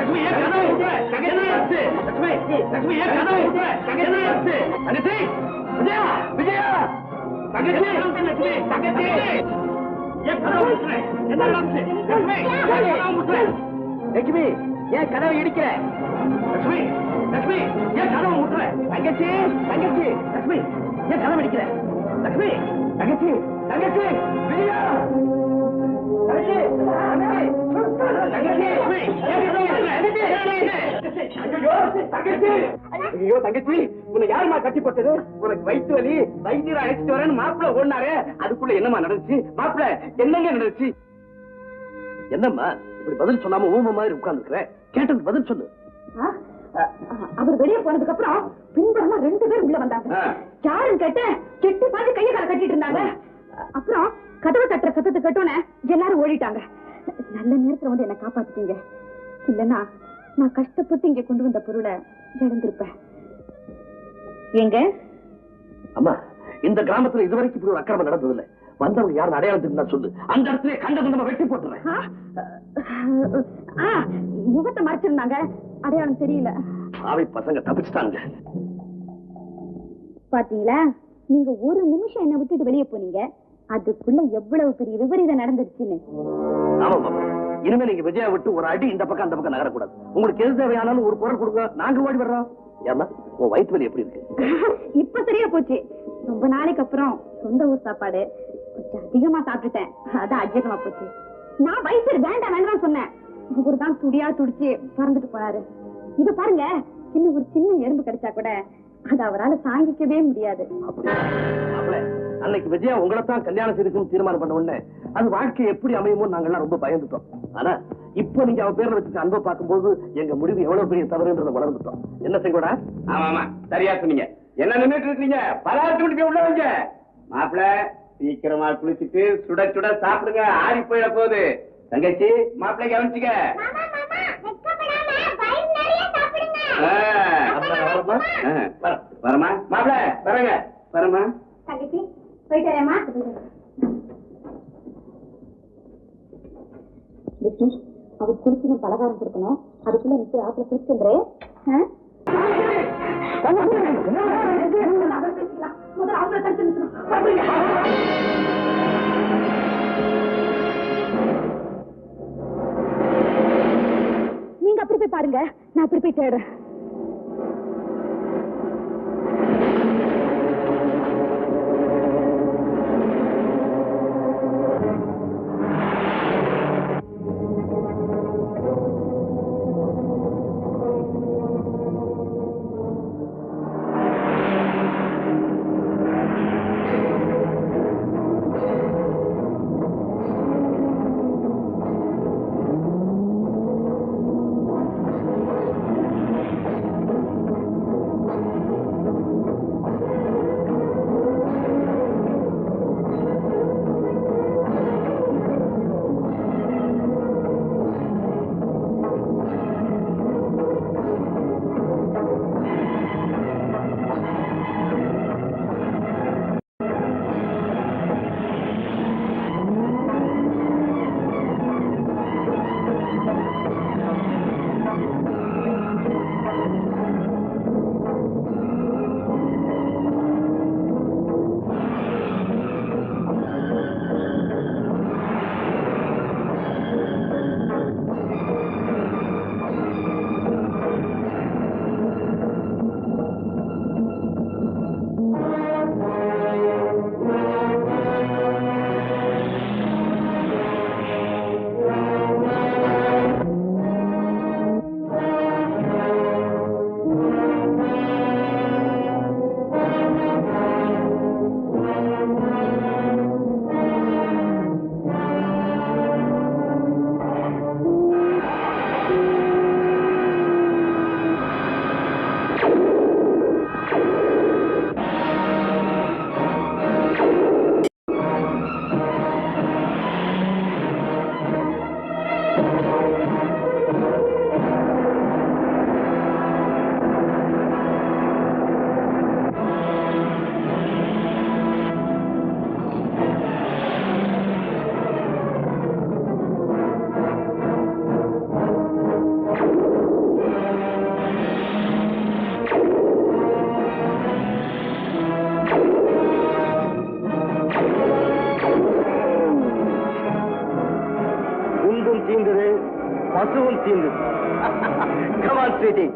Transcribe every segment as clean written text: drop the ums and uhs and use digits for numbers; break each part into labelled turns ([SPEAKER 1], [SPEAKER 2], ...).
[SPEAKER 1] லட்சுமி ஏன் கதவை விடுற? என்னாச்சு? லட்சுமி லட்சுமி ஏன் கதவை விடுற? என்னாச்சு? தங்கச்சி விஜயா விஜயா தங்கச்சி லட்சுமி தங்கச்சி ஏன் கதவை விடுற? என்ன நடந்துச்சு? லட்சுமி கதவை விடுற? லட்சுமி ஏன் கதவை இடிக்கிற? லட்சுமி லட்சுமி ஏன் கதவை விடுற? தங்கச்சி தங்கச்சி லட்சுமி ஏன் கதவை இடிக்கிற? லட்சுமி தங்கச்சி தங்கச்சி விஜயா ஐயோ தங்கச்சி உன்னை யாருமா கட்டி போட்டது? உனக்கு வயிற்று வலி வைத்தியரை அழைச்சிட்டு வரேன்னு மாப்பிள்ள ஓடினாரு. அதுக்குள்ள என்னமா நடந்துச்சு? மாப்பிள்ள என்னங்க நடந்துச்சு? என்னம்மா இப்படி பதில் சொல்லாம ஊம மாதிரி உட்கார்ந்துக்கிற? கேட்டதுக்கு பதில் சொல்லு.
[SPEAKER 2] அவர் வெளியே போனதுக்கு அப்புறம் பின்புறமா 2 பேர் உள்ள வந்தாங்க. யாருன்னு கேட்டேன். கெட்டி பார்த்து கையை கால கட்டிட்டு இருந்தாங்க. அப்புறம் கதவை தட்டுற சத்தத்தை கேட்டோன்னே எல்லாரும் ஓடிட்டாங்க. நல்ல நேரத்துல வந்து என்ன காப்பாத்திட்டீங்க. இல்லன்னா நான் கஷ்டப்பட்டு இங்க கொண்டு வந்த பொருளை இழந்திருப்பேன். எங்க
[SPEAKER 1] அம்மா இந்த கிராமத்துல இதுவரைக்கும் இப்படி ஒரு அக்கிரமம் நடந்ததில்லை. வந்தவங்க யாரும் அடையாளத்துக்கு தான் சொல்லு. அந்த இடத்துல கண்ட நம்ம வெட்டி போட்டுறேன்.
[SPEAKER 2] முகத்தை மறைச்சிருந்தாங்க, அடையாளம் தெரியல.
[SPEAKER 1] ஆவி பசங்க தப்பிச்சுட்டாங்க.
[SPEAKER 2] பாத்தீங்களா, நீங்க ஒரு நிமிஷம் என்ன விட்டுட்டு வெளியே போனீங்க, அதுக்குள்ள எவ்வளவு பெரிய விபரீதம் நடந்துருச்சுன்னு.
[SPEAKER 1] ஆமா மாமா, இனிமே நீங்க விஜயா விட்டு ஒரு அடி இந்த பக்கம் அந்த பக்கம் நகரக்கூடாது. உங்களுக்கு எது தேவையானாலும் ஒரு குரல் கொடுங்க, நாங்க ஓடி வர்றோம். ஏமா உன் வயிற்று வலி எப்படி இருக்கு?
[SPEAKER 2] இப்ப சரியா போச்சு. ரொம்ப நாளைக்கு அப்புறம் சொந்த ஊர் சாப்பாடு கொஞ்சம் அதிகமா சாப்பிட்டுட்டேன், அதான் அஜீரணமா போச்சு. நான் வயிற்று வேண்டாம் வேண்டாம் சொன்னேன். ஒவ்வொரு தான் துடியா துடிச்சு பறந்துட்டு போறாரு. இத பாருங்க, இன்னும் ஒரு சின்ன எறும்பு கிடைச்சா கூட அது அவரால் தாங்கிக்கவே முடியாது.
[SPEAKER 1] அன்னைக்கு விஜயா உங்களைத்தான் கல்யாணம் செய்துக்கும் தீர்மானம் பண்ண உடனே அது வாழ்க்கை எப்படி அமையுமோ நாங்கெல்லாம் ரொம்ப பயந்துட்டோம். ஆனா இப்போ நீங்க அவ பேர்ல வச்சுட்டு அன்பை பார்க்கும்போது எங்க முடிவு எவ்வளவு பெரிய தவறுன்றதை வளர்ந்துட்டோம். என்ன செய்யக்கூடா?
[SPEAKER 3] ஆமா ஆமா சரியா சொன்னீங்க. என்ன நின்றுட்டு இருக்கீங்க? பலகாரத்து முடிக்க உள்ள வைங்க. மாப்பிள்ள சீக்கிரமா குளிச்சுட்டு சுட சுட சாப்பிடுங்க, ஆறி போயிட போகுது. தங்கச்சி மாப்பிள்ளை கவனிச்சுக்க. வரமா மாப்பிள்ள வரங்க வரமா.
[SPEAKER 2] தங்கச்சி போயிட்டாரேம்மா. அவர் குளிச்சு பலகாரம் கொடுக்கணும், அதுக்குள்ள நிச்சய ஆத்துல குளிச்சுன்றே. நீங்க அப்படி போய் பாருங்க, நான் அப்படி போய் தேடுறேன்.
[SPEAKER 1] பசுவும் தீர்ந்து. Come on, sweetie.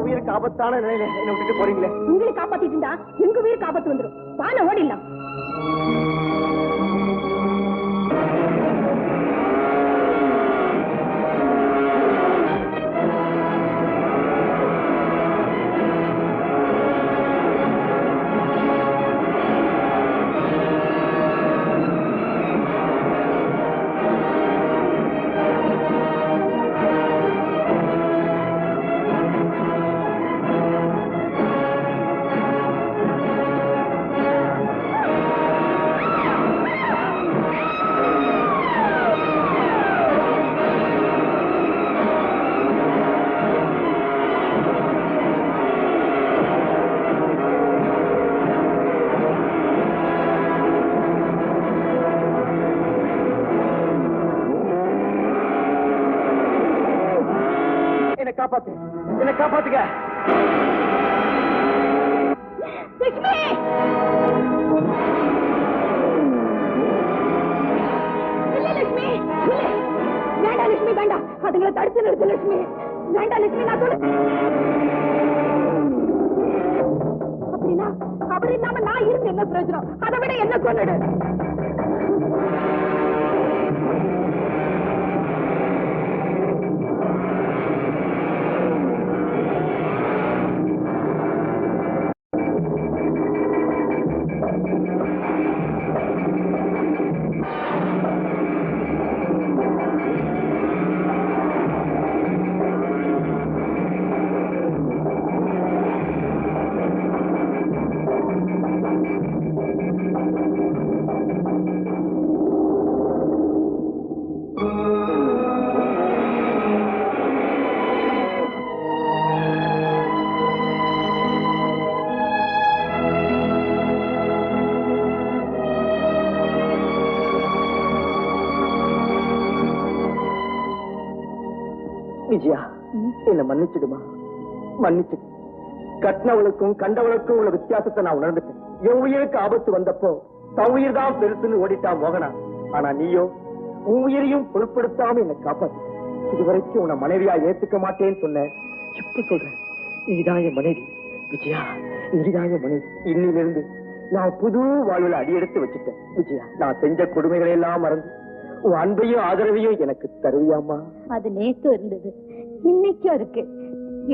[SPEAKER 1] உயிருக்கு ஆபத்தான நிலையில என்ன விட்டுட்டு போறீங்களே.
[SPEAKER 2] உங்களை காப்பாத்திட்டு இருந்தா எங்க உயிருக்கு ஆபத்து வந்துடும். வான ஓடிடலாம்.
[SPEAKER 1] என்ன காப்பாத்துக்க.
[SPEAKER 2] லட்சுமி இல்ல லட்சுமி வேண்டாம் லட்சுமி வேண்டாம். அதுங்களை தடுத்து நிறுத்து லட்சுமி. வேண்டாம் லட்சுமி நான் சொல்ல. அப்படின்னா அவர் இல்லாம நான் இருந்து என்ன பிரயோஜனம்? அதை விட என்ன கொண்டுடு.
[SPEAKER 1] விஜயா, என்ன மன்னிச்சிடுமா, மன்னிச்சிடு. கட்டினவளுக்கும் கண்டவளுக்கும் உள்ள வித்தியாசத்தை நான் உணர்ந்துட்டேன். என் உயிருக்கு ஆபத்து வந்தப்போ தன் உயிர் தான் பெருசுன்னு ஓடிட்டான் மோகனா. ஆனா நீயோ உன் உயிரையும் பொருட்படுத்தாம என்னை காப்பாத்து. இதுவரைக்கும் உன்னை மனைவியா ஏத்துக்க மாட்டேன்னு சொன்ன, இப்ப சொல்றேன், நீதான் என் மனைவி. விஜயா, நீதான் என் மனைவி. இன்னிலிருந்து நான் புது வாழ்வுல அடியெடுத்து வச்சுட்டேன். விஜயா, நான் செஞ்ச கொடுமைகளை எல்லாம் மறந்து உன் அன்பையும் ஆதரவையும் எனக்கு தருவியாமா?
[SPEAKER 2] அது நேத்தும் இருந்தது, இன்னைக்கும் இருக்கு,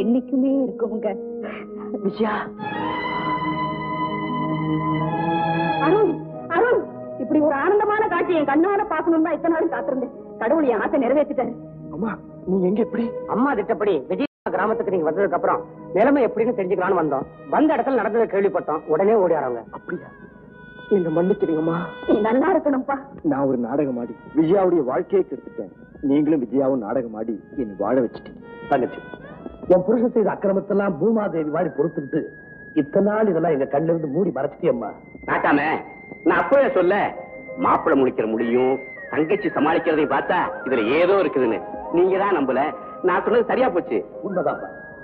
[SPEAKER 2] என்னைக்குமே இருக்குங்க.
[SPEAKER 1] விஜயா,
[SPEAKER 2] அருண், அருண், இப்படி ஒரு ஆனந்தமான காட்சி என் கண்ணால பாக்கணும் தான் இத்தனை நாள் காத்திருந்தேன். கடவுள் என் ஆசை நிறைவேற்றிட்டாரு.
[SPEAKER 1] அம்மா நீ எங்க? எப்படி?
[SPEAKER 4] அம்மா திட்டப்படி விஜய் கிராமத்துக்கு நீங்க வந்ததுக்கு அப்புறம் நிலைமை எப்படின்னு தெரிஞ்சுக்கலாம்னு வந்தோம். வந்த இடத்துல நடந்ததை கேள்விப்பட்டோம், உடனே ஓடியாரவங்க.
[SPEAKER 1] அப்படியா? என்ன மன்னிச்சிடுங்கம்மா.
[SPEAKER 2] நீ நல்லா இருக்கணும்ப்பா.
[SPEAKER 1] நான் ஒரு நாடகம் ஆடி விஜயாவுடைய வாழ்க்கையை கெடுத்துட்டேன். நீங்களும் விஜயாவும் நாடகம் ஆடி என்னை வாழ வச்சுட்டீங்க. தங்கச்சி, உன் புருஷன் செய்த அக்கிரமத்தெல்லாம் பூமாதேவி வாடி பொறுத்துக்கிட்டு இத்தனை நாள் இதெல்லாம் எங்க கண்ணில இருந்து மூடி மறைச்சிட்டியம்மா.
[SPEAKER 3] நாட்டாம நான் அப்பவே சொல்ல, மாப்பிள்ளை முடிக்கிற முடியும் தங்கச்சி சமாளிக்கிறதையும் பார்த்தா இதுல ஏதோ இருக்குதுன்னு நீங்க தான் நம்பல. நான் சொன்னது சரியா போச்சு.
[SPEAKER 1] உண்மைதான்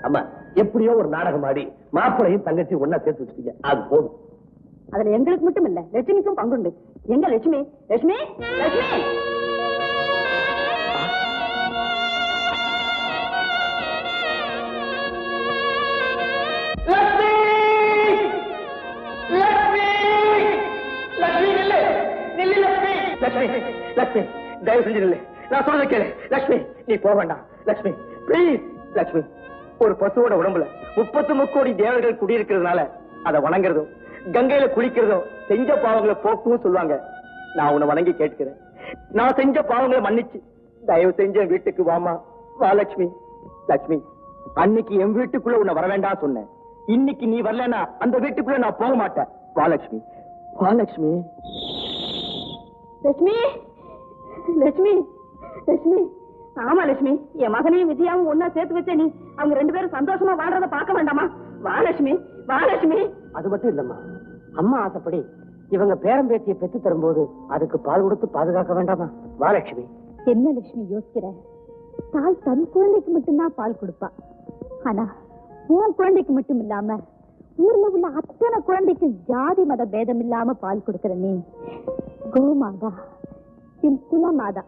[SPEAKER 1] அம்மா. எப்படியோ ஒரு நாடகம் ஆடி மாப்பிளையும் தங்கச்சி ஒன்னா சேர்த்து வச்சுட்டீங்க, அது போதும்.
[SPEAKER 2] அதுல எங்களுக்கு மட்டும் இல்ல, லட்சுமிக்கும் பங்குண்டு. எங்க லட்சுமி? லட்சுமி, லட்சுமி!
[SPEAKER 1] லட்சுமி, தயவு செஞ்சு நில்லு. நான் சொல்றத கேளு. லட்சுமி, நீ போக வேண்டாம். லட்சுமி, பிளீஸ். லட்சுமி, ஒரு பசுவோட உடம்புல 33 கோடி தேவர்கள் குடியிருக்கிறதுனால அதை வணங்குறதும் கங்கையில குளிக்கிறதும் செஞ்ச பாவங்களை போக்கும் சொல்லுவாங்க. நான் உன்னை வணங்கி கேட்கிறேன். நான் செஞ்ச பாவங்களை மன்னிச்சு தயவு செஞ்ச வீட்டுக்கு வாமா. வா லட்சுமி. லட்சுமி, அன்னைக்கு என் வீட்டுக்குள்ள உன்னை வர வேண்டாம் சொன்னேன். இன்னைக்கு நீ வரலன்னா அந்த வீட்டுக்குள்ள நான் போக மாட்டேன். வா லட்சுமி, வா லட்சுமி.
[SPEAKER 2] லட்சுமி, லட்சுமி, லட்சுமி! ஆமா லட்சுமி, என் மகனையும் விஜயாவும் ஒன்னா சேர்த்து வச்ச நீ அவங்க 2 பேரும் சந்தோஷமா வாழ்றத பார்க்க வேண்டாமா? வா லட்சுமி, வா லட்சுமி!
[SPEAKER 4] அது மட்டும் இல்லம்மா, அம்மா ஆசைப்படி இவங்க பேரம்பேத்தியை பெற்று தரும்போது அதுக்கு பால் கொடுத்து பாதுகாக்க வேண்டாமா? வா லட்சுமி.
[SPEAKER 2] என்ன லட்சுமி யோசிக்கிற? தாய் தன் குழந்தைக்கு மட்டும்தான் பால் கொடுப்பா. ஆனா உன் குழந்தைக்கு மட்டும் இல்லாம ஊர்ல உள்ள அத்தனை குழந்தைக்கு ஜாதி மத பேதம் இல்லாம பால் கொடுக்கிற நீ கோமாதா, என் குலமாதா.